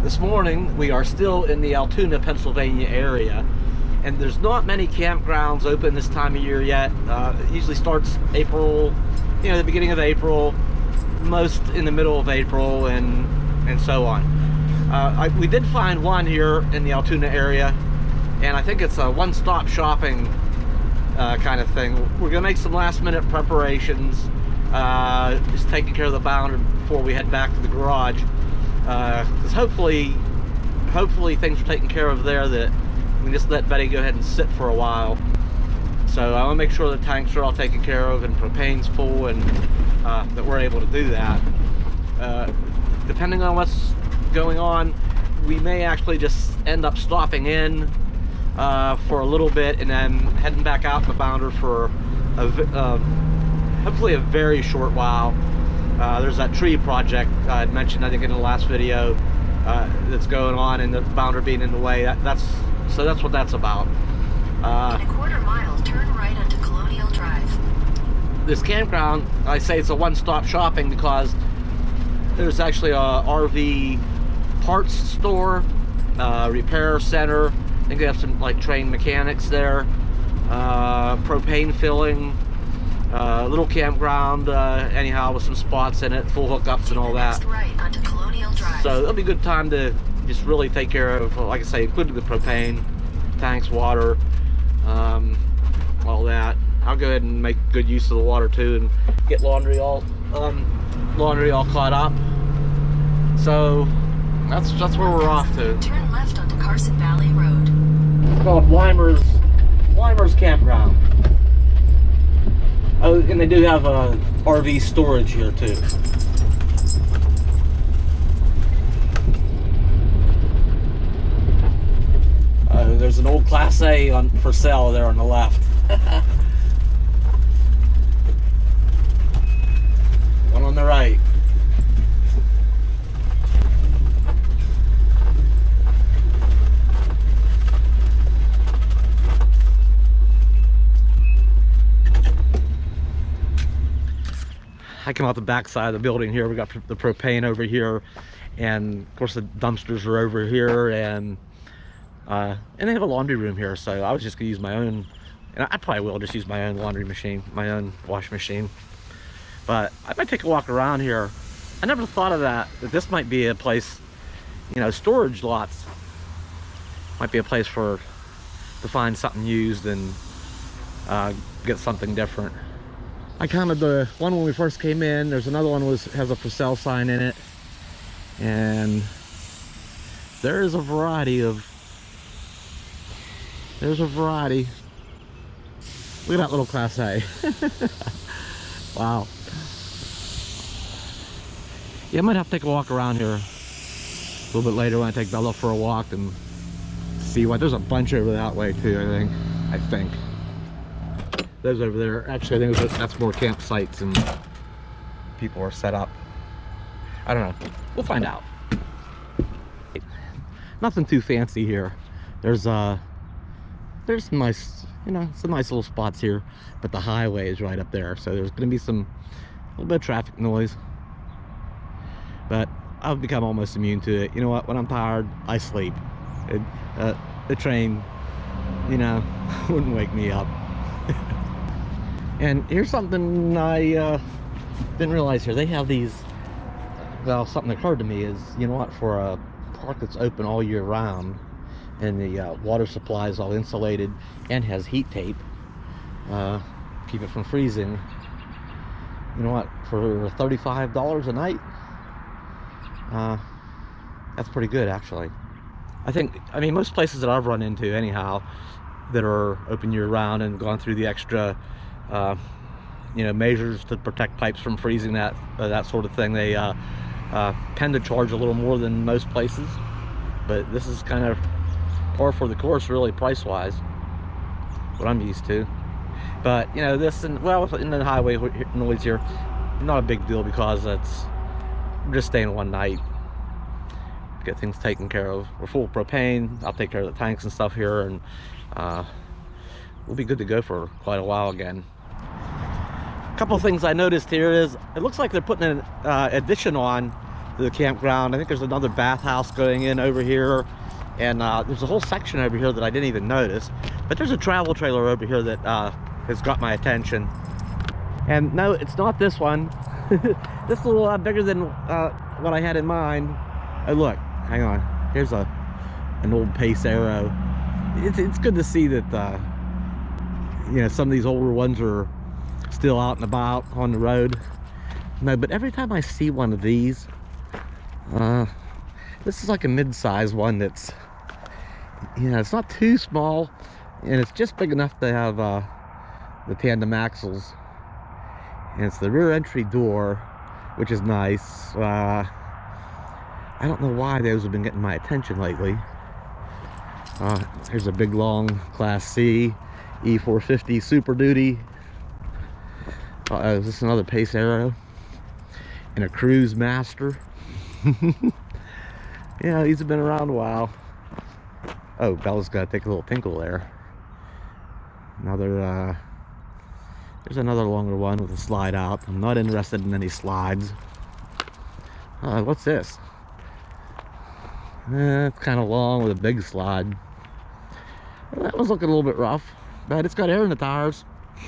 This morning we are still in the Altoona, Pennsylvania area, and there's not many campgrounds open this time of year yet. It usually starts April, the beginning of April, most in the middle of April, and so on. We did find one here in the Altoona area, and I think it's a one-stop shopping kind of thing. We're gonna make some last-minute preparations, just taking care of the Bounder before we head back to the garage. Because hopefully things are taken care of there, that we can just let Betty go ahead and sit for a while. So I want to make sure the tanks are all taken care of and propane's full, and that we're able to do that. Depending on what's going on, we may actually just end up stopping in for a little bit and then heading back out in the Bounder for hopefully a very short while. There's that tree project I had mentioned, I think, in the last video, that's going on, and the Bounder being in the way. That's what that's about. In a quarter mile, turn right onto Colonial Drive. This campground, I say it's a one-stop shopping because there's actually a RV parts store, repair center. I think they have some trained mechanics there, propane filling. Little campground, anyhow, with some spots in it, full hookups and all that. Right onto Colonial Drive. So it'll be a good time to just really take care of, like I say, including the propane, tanks, water, all that. I'll go ahead and make good use of the water too, and get laundry all caught up. So that's where we're off to. Turn left onto Carson Valley Road. It's called Weimer's Campground. Oh, and they do have a RV storage here too. There's an old Class A for sale there on the left. One on the right. I came out the back side of the building here. We got the propane over here, and of course the dumpsters are over here, and they have a laundry room here. So I was just gonna use my own, and I probably will just use my own laundry machine, my own wash machine. But I might take a walk around here. I never thought of that this might be a place, storage lots might be a place to find something used and get something different. I counted the one when we first came in. There's another one has a for sale sign in it, and there is a variety. Look at that little Class A. Wow. Yeah, I might have to take a walk around here a little bit later when I take Bella for a walk and see what. There's a bunch over that way too, I think. Those over there, actually I think that's more campsites and people are set up. I don't know, we'll find out. Nothing too fancy here. There's some nice, some nice little spots here, but the highway is right up there, so there's gonna be a little bit of traffic noise. But I've become almost immune to it. You know what, when I'm tired, I sleep. The train, wouldn't wake me up. And here's something I didn't realize here. They have these, well, something that occurred to me is, for a park that's open all year round, and the water supply is all insulated and has heat tape, keep it from freezing. For $35 a night, that's pretty good, actually. I mean, most places that I've run into anyhow that are open year round and gone through the extra measures to protect pipes from freezing, that sort of thing, they tend to charge a little more than most places. But this is kind of par for the course, really, price wise, what I'm used to. But this, and well, in the highway noise here, not a big deal, because we're just staying one night, get things taken care of. We're full of propane. I'll take care of the tanks and stuff here, and we'll be good to go for quite a while again. A couple of things I noticed here is, it looks like they're putting an addition on the campground. I think there's another bathhouse going in over here, and there's a whole section over here that I didn't even notice. But there's a travel trailer over here that has got my attention. And no, it's not this one. This is a little bigger than what I had in mind. Oh look, hang on. Here's an old Pace Arrow. It's good to see that you know, some of these older ones are still out and about on the road. No, but every time I see one of these, this is like a mid-size one that's, you know, it's not too small, and it's just big enough to have the tandem axles. And it's the rear entry door, which is nice. I don't know why those have been getting my attention lately. Here's a big long Class C E450 Super Duty. Is this another Pace Arrow? And a Cruise Master. Yeah, these have been around a while. Oh, Bella's got to take a little tinkle there. Another, there's another longer one with a slide out. I'm not interested in any slides. What's this? It's kind of long with a big slide. Well, that was looking a little bit rough, but it's got air in the tires.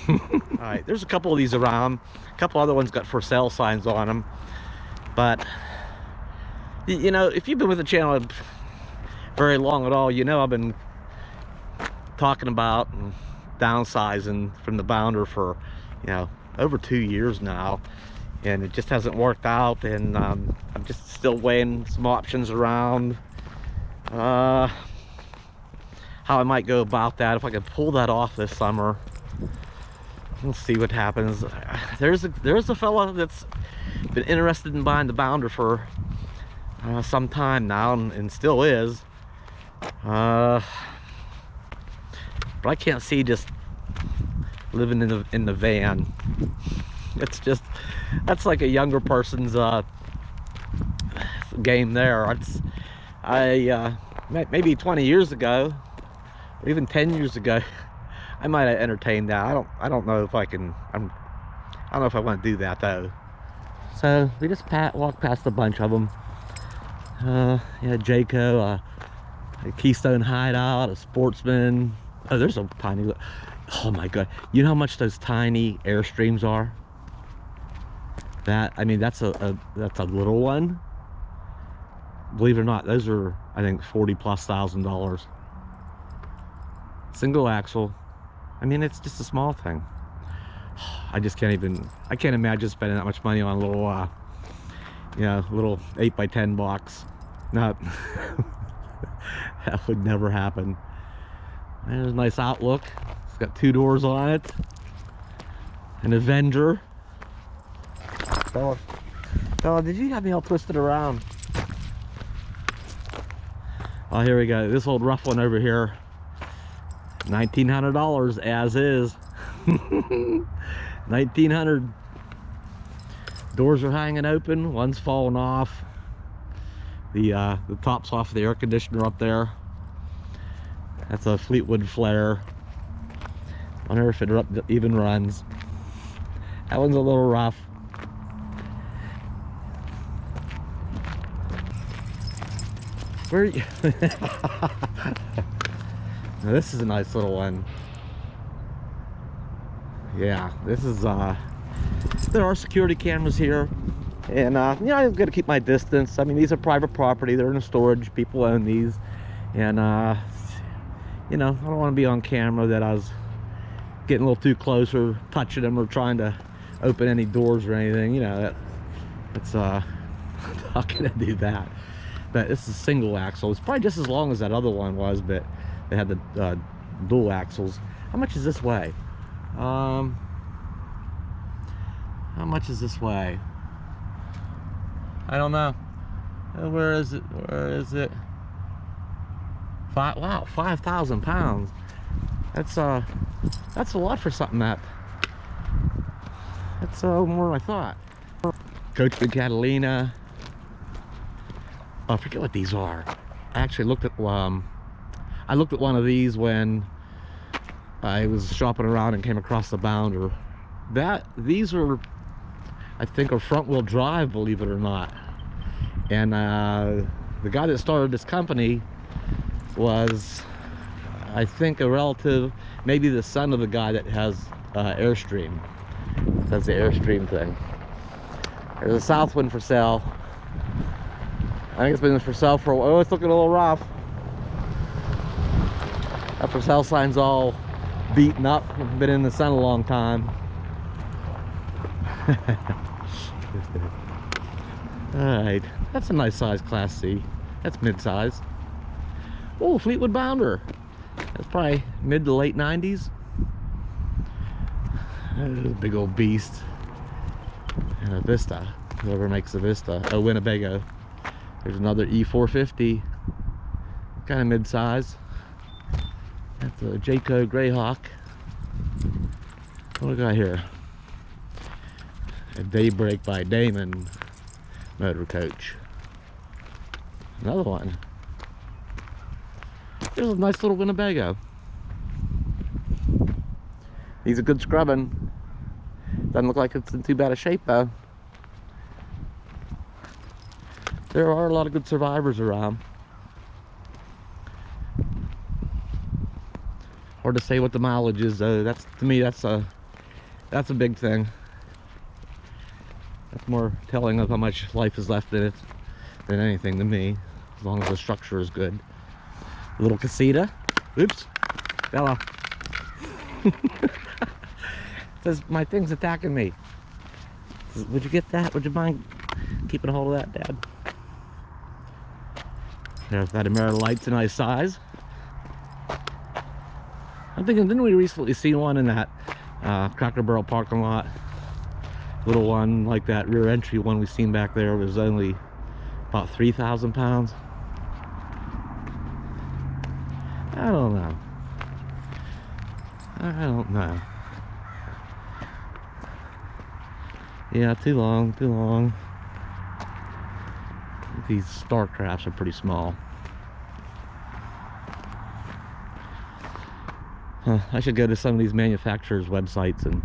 All right, there's a couple of these around. A couple other ones got for sale signs on them. But, you know, if you've been with the channel very long at all, you know I've been talking about downsizing from the Bounder for, you know, over 2 years now. And it just hasn't worked out, and I'm just still weighing some options around. How I might go about that, if I could pull that off this summer. We'll see what happens. There's a fella that's been interested in buying the Bounder for some time now, and still is. But I can't see just living in the van. It's just, that's like a younger person's game there. Maybe 20 years ago, or even 10 years ago, I might have entertained that. I don't know if I can. I don't know if I want to do that though. So we just walked past a bunch of them. Yeah, Jayco, a Keystone Hideout, a Sportsman. Oh, there's a tiny. Oh my god! You know how much those tiny Airstreams are? That, I mean, that's a little one. Believe it or not, those are, I think, $40,000+. Single axle. I mean, it's just a small thing. I just can't imagine spending that much money on a little, you know, little 8x10 box. No, that would never happen. There's a nice Outlook. It's got 2 doors on it. An Avenger. Fella, did you have me all twisted around? Oh, here we go. This old rough one over here. $1,900 as is. $1,900. Doors are hanging open. One's falling off. The top's off the air conditioner up there. That's a Fleetwood Flare. Wonder if it even runs. That one's a little rough. Where are you? Now, this is a nice little one. Yeah, this is there are security cameras here, and you know, I've got to keep my distance. I mean, these are private property, they're in a storage, people own these, and you know, I don't want to be on camera that I was getting a little too close or touching them or trying to open any doors or anything. You know, that's not gonna do that. But this is single axle. It's probably just as long as that other one was, but they had the dual axles. How much does this weigh? How much does this weigh? I don't know. Where is it? Where is it? Wow, 5,000 pounds. That's a lot for something that. That's more than I thought. Coachman Catalina. Oh, I forget what these are. I actually looked at one of these when I was shopping around and came across the Bounder. These are, I think, are front wheel drive, believe it or not. And the guy that started this company was, I think, a relative, maybe the son of the guy that has Airstream. That's the Airstream thing. There's a Southwind for sale. I think it's been for sale for a while. Oh, it's looking a little rough. That for sale sign's all beaten up. Been in the sun a long time. Alright, that's a nice size Class C. That's mid-size. Oh, Fleetwood Bounder. That's probably mid to late 90s. Big old beast. And a Vista. Whoever makes the Vista. Oh, Winnebago. There's another E450. Kind of mid-size. That's a Jayco Greyhawk. What do we got here? A Daybreak by Damon motor coach. Another one. There's a nice little Winnebago. These are good scrubbing. Doesn't look like it's in too bad a shape though. There are a lot of good survivors around. Hard to say what the mileage is though. That's, to me, that's a big thing. That's more telling of how much life is left in it than anything to me, as long as the structure is good. A little casita. Oops. Bella. Says my thing's attacking me. Says, would you get that? Would you mind keeping a hold of that, Dad? There's that Amerilight's a nice size. I'm thinking, didn't we recently see one in that Cracker Barrel parking lot? Little one like that rear entry one we seen back there was only about 3,000 pounds. I don't know. I don't know. Yeah, too long, too long. These Starcrafts are pretty small. I should go to some of these manufacturers' websites and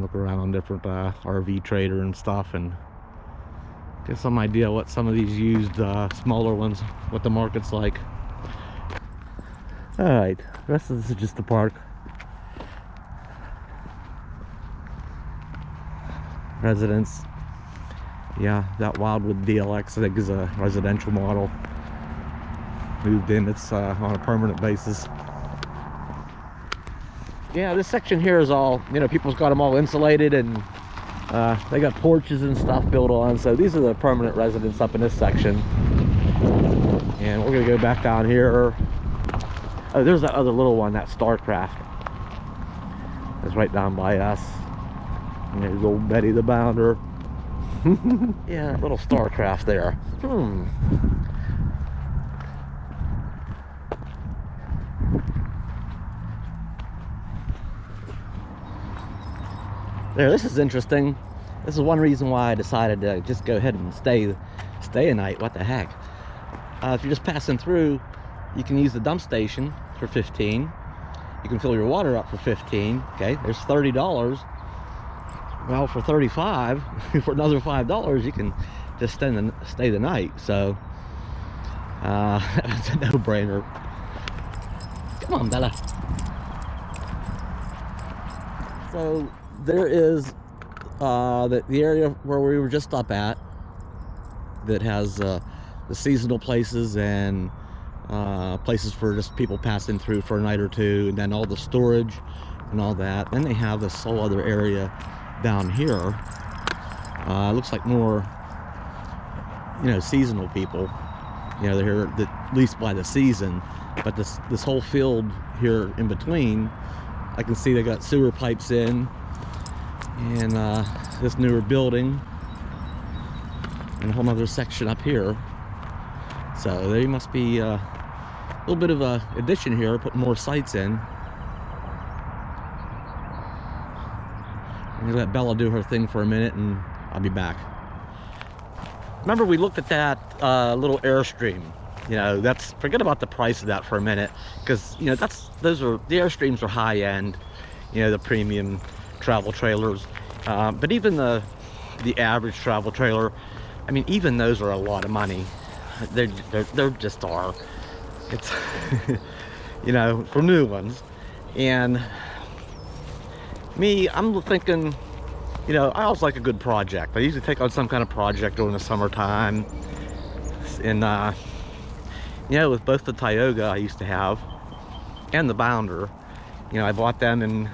look around on different RV Trader and stuff and get some idea what some of these used smaller ones, what the market's like. Alright, the rest of this is just the park. Residence. Yeah, that Wildwood DLX I think is a residential model. Moved in, it's on a permanent basis. Yeah, this section here is all, you know, people's got them all insulated and they got porches and stuff built on. So these are the permanent residents up in this section. And we're gonna go back down here. Oh, there's that other little one, that Starcraft. It's right down by us. And there's old Betty the Bounder. Yeah, that little Starcraft there. There, this is interesting. This is one reason why I decided to just go ahead and stay a night. What the heck? If you're just passing through, you can use the dump station for 15. You can fill your water up for 15. Okay, there's $30. Well, for 35, for another $5, you can just stay the night. So it's a no-brainer. Come on, Bella. So there is the area where we were just up at that has the seasonal places and places for just people passing through for a night or two, and then all the storage and all that. Then they have this whole other area down here. Looks like more, you know, seasonal people. You know, they're here at least by the season. But this whole field here in between, I can see they got sewer pipes in, and this newer building, and a whole other section up here. So they must be a little bit of a addition here, putting more sites in. I'm gonna let Bella do her thing for a minute, and I'll be back. Remember, we looked at that little Airstream. You know, that's, forget about the price of that for a minute, because you know the Airstreams are high end. You know, the premium travel trailers. But even the the average travel trailer. I mean, even those are a lot of money. They're just are. It's you know, for new ones. And me, I'm thinking, you know, I always like a good project. I usually take on some kind of project during the summertime. And you know, with both the Tioga I used to have and the Bounder, you know, I bought them and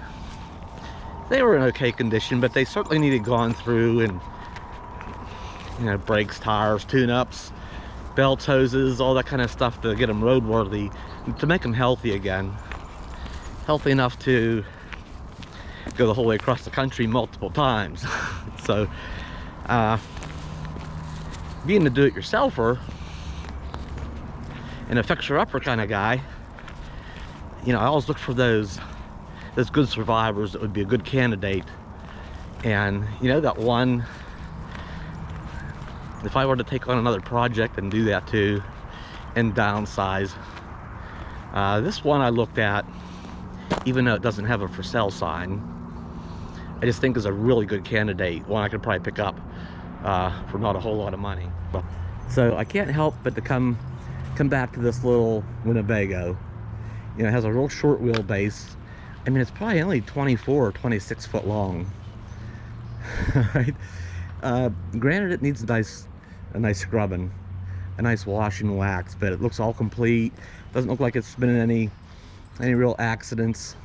they were in okay condition, but they certainly needed gone through, and you know, brakes, tires, tune-ups, belts, hoses, all that kind of stuff to get them roadworthy, to make them healthy again, healthy enough to go the whole way across the country multiple times. So being a do-it-yourselfer and a fixer-upper kind of guy, you know, I always look for those good survivors that would be a good candidate. And you know, that one, if I were to take on another project and do that too and downsize, this one I looked at, even though it doesn't have a for sale sign, I just think is a really good candidate, one I could probably pick up for not a whole lot of money. So I can't help but to come back to this little Winnebago. You know, it has a real short wheelbase. I mean, it's probably only 24 or 26 foot long. Right? Granted, it needs a nice scrubbing, a nice wash and wax, but it looks all complete. Doesn't look like it's been in any real accidents.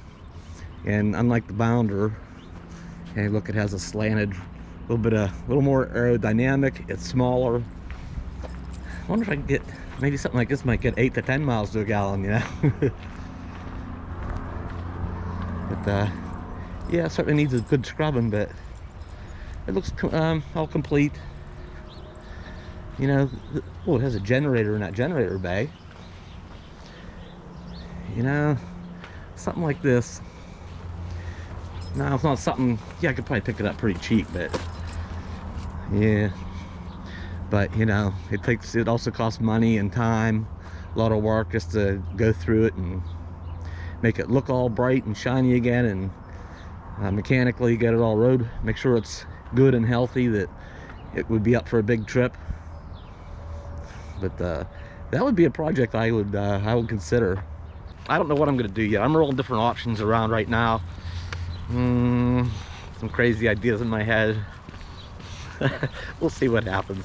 And unlike the Bounder, hey, look, it has a slanted, a little more aerodynamic. It's smaller. I wonder if I can get, maybe something like this might get 8 to 10 miles to a gallon, you know. But yeah, it certainly needs a good scrubbing, but it looks all complete. You know, oh, it has a generator in that generator bay. You know, something like this. No, it's not something, yeah, I could probably pick it up pretty cheap, but yeah. But you know, it also costs money and time, a lot of work just to go through it and make it look all bright and shiny again, and mechanically get it all make sure it's good and healthy, that it would be up for a big trip. But that would be a project I would consider. I don't know what I'm gonna do yet. I'm rolling different options around right now. Some crazy ideas in my head. We'll see what happens.